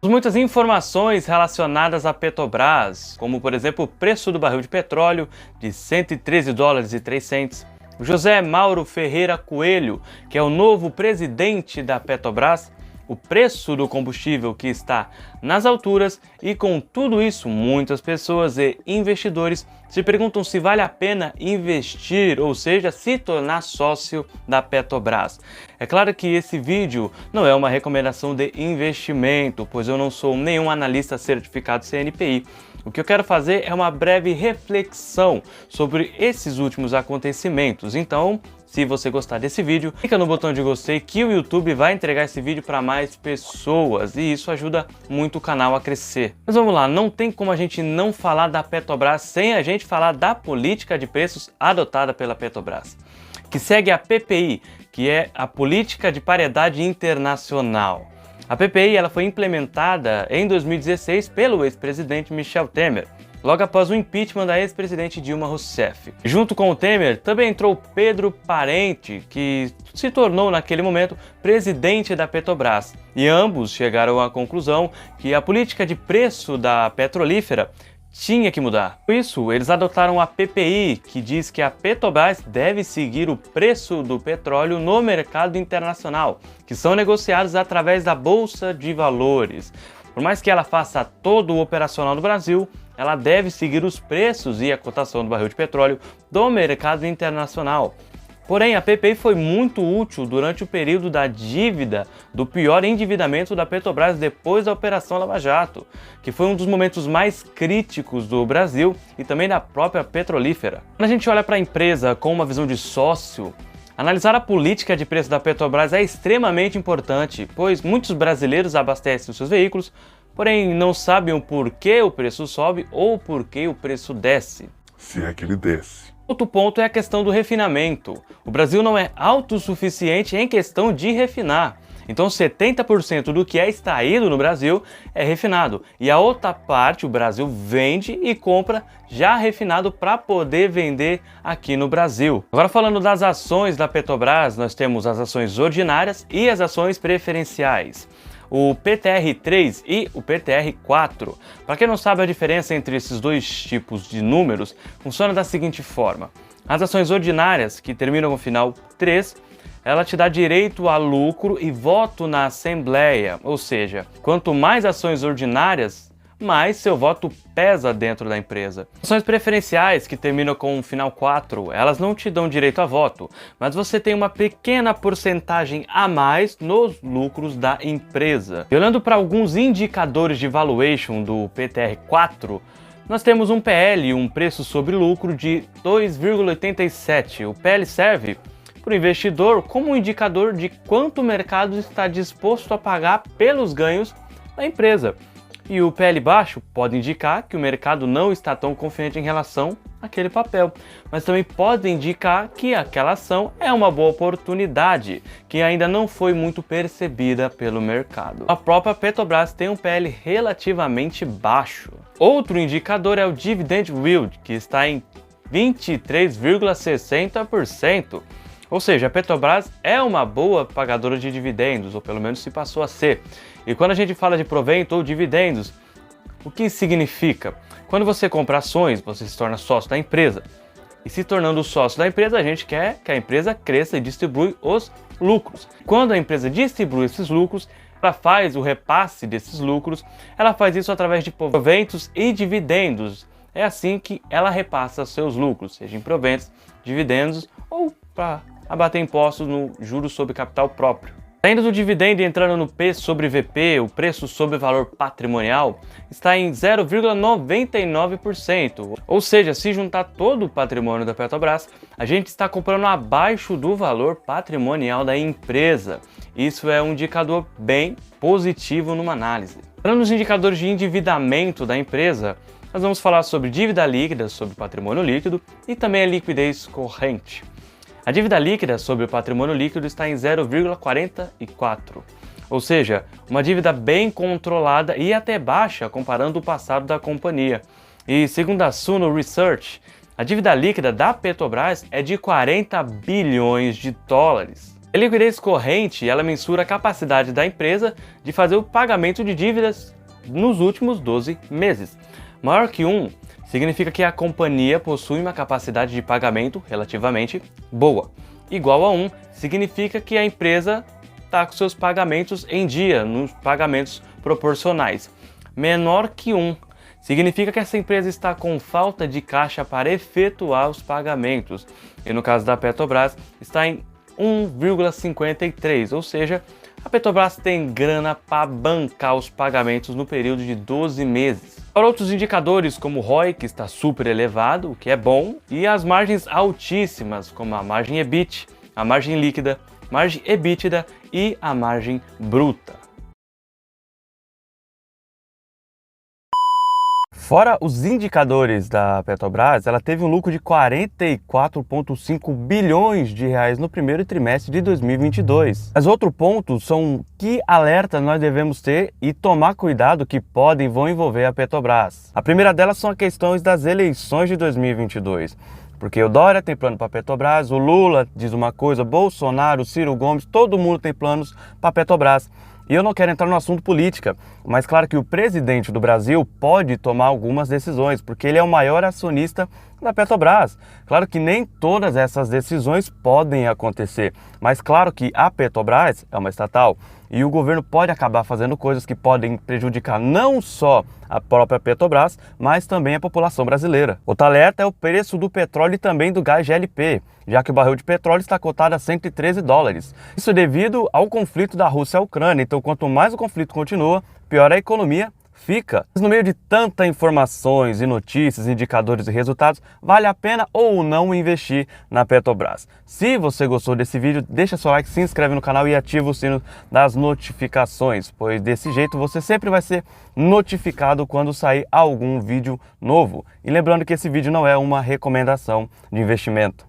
Muitas informações relacionadas à Petrobras, como por exemplo o preço do barril de petróleo de $113,03. O José Mauro Ferreira Coelho, que é o novo presidente da Petrobras, o preço do combustível que está nas alturas, e com tudo isso muitas pessoas e investidores se perguntam se vale a pena investir, ou seja, se tornar sócio da Petrobras. É claro que esse vídeo não é uma recomendação de investimento, pois eu não sou nenhum analista certificado CNPI. O que eu quero fazer é uma breve reflexão sobre esses últimos acontecimentos. Então, se você gostar desse vídeo, clica no botão de gostei que o YouTube vai entregar esse vídeo para mais pessoas e isso ajuda muito o canal a crescer. Mas vamos lá, não tem como a gente não falar da Petrobras sem a gente falar da política de preços adotada pela Petrobras, que segue a PPI, que é a Política de Paridade Internacional. A PPI ela foi implementada em 2016 pelo ex-presidente Michel Temer, logo após o impeachment da ex-presidente Dilma Rousseff. Junto com o Temer, também entrou Pedro Parente, que se tornou naquele momento presidente da Petrobras. E ambos chegaram à conclusão que a política de preço da petrolífera tinha que mudar. Por isso, eles adotaram a PPI, que diz que a Petrobras deve seguir o preço do petróleo no mercado internacional, que são negociados através da Bolsa de Valores. Por mais que ela faça todo o operacional no Brasil, ela deve seguir os preços e a cotação do barril de petróleo do mercado internacional. Porém, a PPI foi muito útil durante o período da dívida, do pior endividamento da Petrobras depois da Operação Lava Jato, que foi um dos momentos mais críticos do Brasil e também da própria petrolífera. Quando a gente olha para a empresa com uma visão de sócio, analisar a política de preço da Petrobras é extremamente importante, pois muitos brasileiros abastecem os seus veículos, porém não sabem o porquê o preço sobe ou porquê o preço desce. Se é que ele desce. Outro ponto é a questão do refinamento. O Brasil não é autossuficiente em questão de refinar. Então 70% do que é extraído no Brasil é refinado. E a outra parte o Brasil vende e compra já refinado para poder vender aqui no Brasil. Agora falando das ações da Petrobras, nós temos as ações ordinárias e as ações preferenciais. O PTR3 e o PTR4. Para quem não sabe a diferença entre esses dois tipos de números, funciona da seguinte forma. As ações ordinárias, que terminam com o final 3, ela te dá direito a lucro e voto na Assembleia, ou seja, quanto mais ações ordinárias, mais seu voto pesa dentro da empresa. Ações preferenciais, que terminam com o final 4, elas não te dão direito a voto, mas você tem uma pequena porcentagem a mais nos lucros da empresa. E olhando para alguns indicadores de valuation do PTR4, nós temos um PL, um preço sobre lucro de 2,87. O PL serve para o investidor como um indicador de quanto o mercado está disposto a pagar pelos ganhos da empresa. E o PL baixo pode indicar que o mercado não está tão confiante em relação àquele papel, mas também pode indicar que aquela ação é uma boa oportunidade, que ainda não foi muito percebida pelo mercado. A própria Petrobras tem um PL relativamente baixo. Outro indicador é o Dividend Yield, que está em 23,60%. Ou seja, a Petrobras é uma boa pagadora de dividendos, ou pelo menos se passou a ser. E quando a gente fala de provento ou dividendos, o que isso significa? Quando você compra ações, você se torna sócio da empresa. E se tornando sócio da empresa, a gente quer que a empresa cresça e distribui os lucros. Quando a empresa distribui esses lucros, ela faz o repasse desses lucros, ela faz isso através de proventos e dividendos. É assim que ela repassa seus lucros, seja em proventos, dividendos ou para abater impostos no juros sobre capital próprio. Saindo do dividendo e entrando no P sobre VP, o preço sobre valor patrimonial está em 0,99%. Ou seja, se juntar todo o patrimônio da Petrobras, a gente está comprando abaixo do valor patrimonial da empresa. Isso é um indicador bem positivo numa análise. Entrando nos indicadores de endividamento da empresa, nós vamos falar sobre dívida líquida, sobre patrimônio líquido e também a liquidez corrente. A dívida líquida sobre o patrimônio líquido está em 0,44, ou seja, uma dívida bem controlada e até baixa comparando o passado da companhia. E segundo a Suno Research, a dívida líquida da Petrobras é de 40 bilhões de dólares. A liquidez corrente, ela mensura a capacidade da empresa de fazer o pagamento de dívidas nos últimos 12 meses. Maior que 1 significa que a companhia possui uma capacidade de pagamento relativamente boa. Igual a 1 significa que a empresa está com seus pagamentos em dia, nos pagamentos proporcionais. Menor que 1 significa que essa empresa está com falta de caixa para efetuar os pagamentos. E no caso da Petrobras, está em 1,53, ou seja, a Petrobras tem grana para bancar os pagamentos no período de 12 meses. Para outros indicadores, como o ROI, que está super elevado, o que é bom, e as margens altíssimas, como a margem EBIT, a margem líquida, margem EBITDA e a margem bruta. Fora os indicadores da Petrobras, ela teve um lucro de 44,5 bilhões de reais no primeiro trimestre de 2022. Mas outro ponto são que alerta nós devemos ter e tomar cuidado que podem e vão envolver a Petrobras. A primeira delas são as questões das eleições de 2022. Porque o Dória tem plano para a Petrobras, o Lula diz uma coisa, Bolsonaro, Ciro Gomes, todo mundo tem planos para a Petrobras. E eu não quero entrar no assunto política, mas claro que o presidente do Brasil pode tomar algumas decisões, porque ele é o maior acionista da Petrobras. Claro que nem todas essas decisões podem acontecer, mas claro que a Petrobras é uma estatal e o governo pode acabar fazendo coisas que podem prejudicar não só a própria Petrobras, mas também a população brasileira. Outro alerta é o preço do petróleo e também do gás GLP, já que o barril de petróleo está cotado a 113 dólares. Isso é devido ao conflito da Rússia e a Ucrânia, então quanto mais o conflito continua, pior a economia fica. Mas no meio de tanta informações e notícias, indicadores e resultados, vale a pena ou não investir na Petrobras? Se você gostou desse vídeo, deixa seu like, se inscreve no canal e ativa o sino das notificações, pois desse jeito você sempre vai ser notificado quando sair algum vídeo novo. E lembrando que esse vídeo não é uma recomendação de investimento.